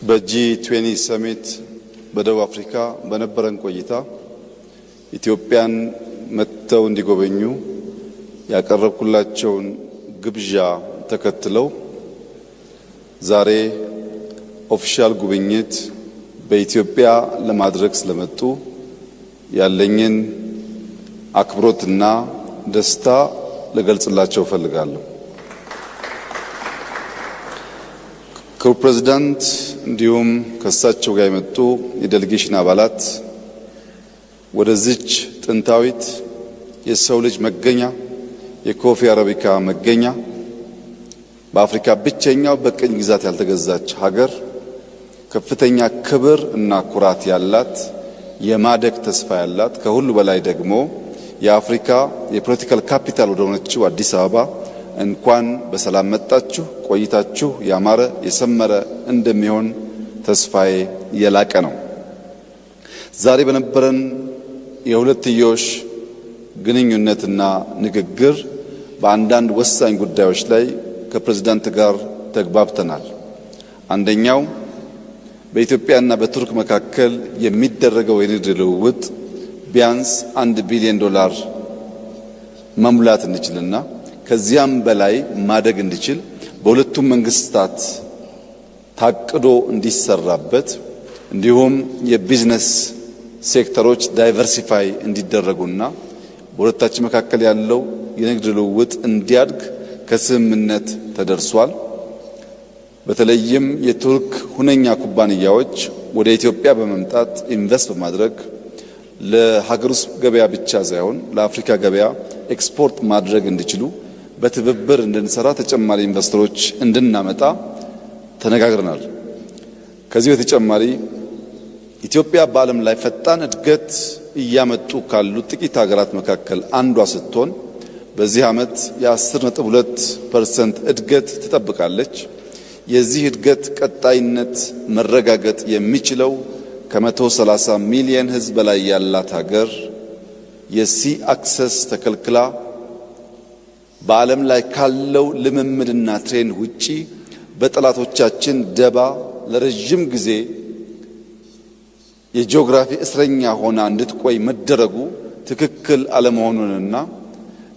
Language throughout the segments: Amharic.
በጂ20 ሰሚት በደቡብ አፍሪካ በነበረን ቆይታ ኢትዮጵያን መጥተው እንዲጎበኙ ያቀረብኩላቸውን ግብዣ ተከትለው ዛሬ ኦፊሻል ጉብኝት በኢትዮጵያ ለማድረግ ስለመጡ ያለኝን አክብሮትና ደስታ ልገልጽላቸው ፈልጋለሁ። ክቡር ፕሬዝዳንት እንዲሁም ከሳቸው ጋር የመጡ የዴሌጌሽን አባላት ወደዚች ጥንታዊት የሰው ልጅ መገኛ የኮፊ አረቢካ መገኛ በአፍሪካ ብቸኛው በቅኝ ግዛት ያልተገዛች ሀገር ከፍተኛ ክብር እና ኩራት ያላት የማደግ ተስፋ ያላት ከሁሉ በላይ ደግሞ የአፍሪካ የፖለቲካል ካፒታል ወደ ሆነችው አዲስ አበባ እንኳን በሰላም መጣችሁ። ቆይታችሁ ያማረ የሰመረ እንደሚሆን ተስፋዬ የላቀ ነው። ዛሬ በነበረን የሁለትዮሽ ግንኙነትና ንግግር በአንዳንድ ወሳኝ ጉዳዮች ላይ ከፕሬዝዳንት ጋር ተግባብተናል። አንደኛው በኢትዮጵያና በቱርክ መካከል የሚደረገው የንግድ ልውውጥ ቢያንስ $1 ቢሊዮን መሙላት እንችልና ከዚያም በላይ ማደግ እንዲችል በሁለቱም መንግስታት ታቅዶ እንዲሰራበት እንዲሁም የቢዝነስ ሴክተሮች ዳይቨርሲፋይ እንዲደረጉና በሁለታችን መካከል ያለው የንግድ ልውውጥ እንዲያድግ ከስምምነት ተደርሷል። በተለይም የቱርክ ሁነኛ ኩባንያዎች ወደ ኢትዮጵያ በመምጣት ኢንቨስት በማድረግ ለሀገር ውስጥ ገበያ ብቻ ሳይሆን ለአፍሪካ ገበያ ኤክስፖርት ማድረግ እንዲችሉ በትብብር እንድንሰራ ተጨማሪ ኢንቨስተሮች እንድናመጣ ተነጋግረናል። ከዚህ በተጨማሪ ኢትዮጵያ በዓለም ላይ ፈጣን እድገት እያመጡ ካሉ ጥቂት ሀገራት መካከል አንዷ ስትሆን በዚህ ዓመት የ10.2% እድገት ትጠብቃለች። የዚህ እድገት ቀጣይነት መረጋገጥ የሚችለው ከ130 ሚሊዮን ሕዝብ በላይ ያላት ሀገር የሲ አክሰስ ተከልክላ በዓለም ላይ ካለው ልምምድና ትሬንድ ውጪ በጠላቶቻችን ደባ ለረጅም ጊዜ የጂኦግራፊ እስረኛ ሆና እንድትቆይ መደረጉ ትክክል አለመሆኑንና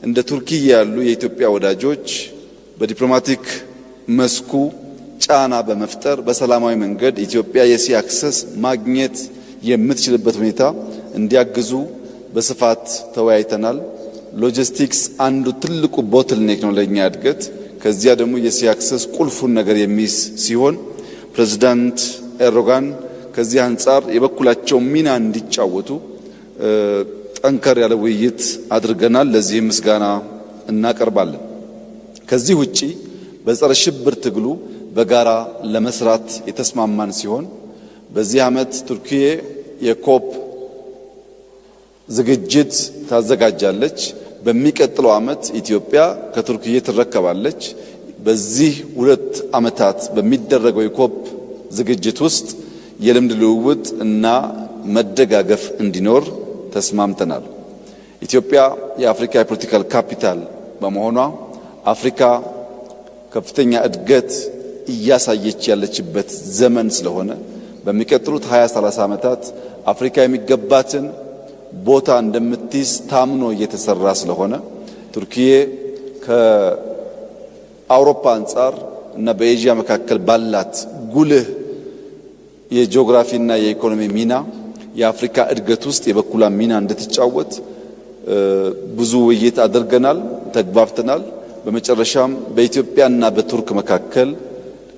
እንደ ቱርኪያ ያሉ የኢትዮጵያ ወዳጆች በዲፕሎማቲክ መስኩ ጫና በመፍጠር በሰላማዊ መንገድ ኢትዮጵያ የሲ አክሰስ ማግኘት የምትችልበት ሁኔታ እንዲያግዙ በስፋት ተወያይተናል። ሎጂስቲክስ አንዱ ትልቁ ቦትልኔክ ነው ለኛ እድገት። ከዚያ ደግሞ የሲ አክሰስ ቁልፉን ነገር የሚይዝ ሲሆን ፕሬዝዳንት ኤርዶጋን ከዚህ አንጻር የበኩላቸው ሚና እንዲጫወቱ ጠንከር ያለ ውይይት አድርገናል። ለዚህም ምስጋና እናቀርባለን። ከዚህ ውጪ በጸረ ሽብር ትግሉ በጋራ ለመስራት የተስማማን ሲሆን በዚህ ዓመት ቱርኪዬ የኮፕ ዝግጅት ታዘጋጃለች። በሚቀጥለው ዓመት ኢትዮጵያ ከቱርኪዬ ትረከባለች። በዚህ 2 ዓመታት በሚደረገው የኮፕ ዝግጅት ውስጥ የልምድ ልውውጥ እና መደጋገፍ እንዲኖር ተስማምተናል። ኢትዮጵያ የአፍሪካ የፖለቲካል ካፒታል በመሆኗ አፍሪካ ከፍተኛ እድገት እያሳየች ያለችበት ዘመን ስለሆነ በሚቀጥሉት 20-30 ዓመታት አፍሪካ የሚገባትን ቦታ እንደምትይዝ ታምኖ እየተሰራ ስለሆነ ቱርኪዬ ከአውሮፓ አንጻር እና በኤዥያ መካከል ባላት ጉልህ የጂኦግራፊና የኢኮኖሚ ሚና የአፍሪካ እድገት ውስጥ የበኩሏን ሚና እንድትጫወት ብዙ ውይይት አድርገናል፣ ተግባብተናል። በመጨረሻም በኢትዮጵያና በቱርክ መካከል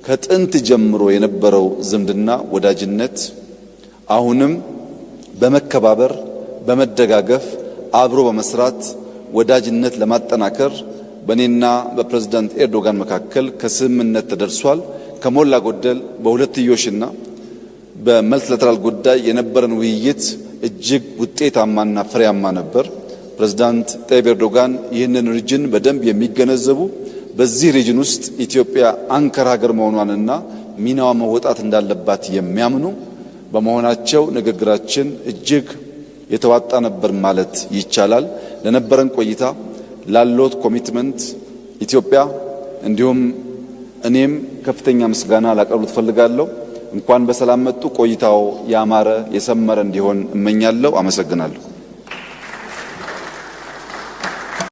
ከጥንት ጀምሮ የነበረው ዝምድና ወዳጅነት አሁንም በመከባበር በመደጋገፍ አብሮ በመስራት ወዳጅነት ለማጠናከር በእኔና በፕሬዝዳንት ኤርዶጋን መካከል ከስምምነት ተደርሷል። ከሞላ ጎደል በሁለትዮሽና በመልቲላተራል ጉዳይ የነበረን ውይይት እጅግ ውጤታማና ፍሬያማ ነበር። ፕሬዝዳንት ጣይብ ኤርዶጋን ይህንን ሪጅን በደንብ የሚገነዘቡ በዚህ ሪጅን ውስጥ ኢትዮጵያ አንከር ሀገር መሆኗንና ሚናዋ መወጣት እንዳለባት የሚያምኑ በመሆናቸው ንግግራችን እጅግ የተዋጣ ነበር ማለት ይቻላል። ለነበረን ቆይታ ላሎት ኮሚትመንት ኢትዮጵያ እንዲሁም እኔም ከፍተኛ ምስጋና ላቀርብ ፈልጋለሁ። እንኳን በሰላም መጡ። ቆይታው ያማረ የሰመረ እንዲሆን እመኛለሁ። አመሰግናለሁ።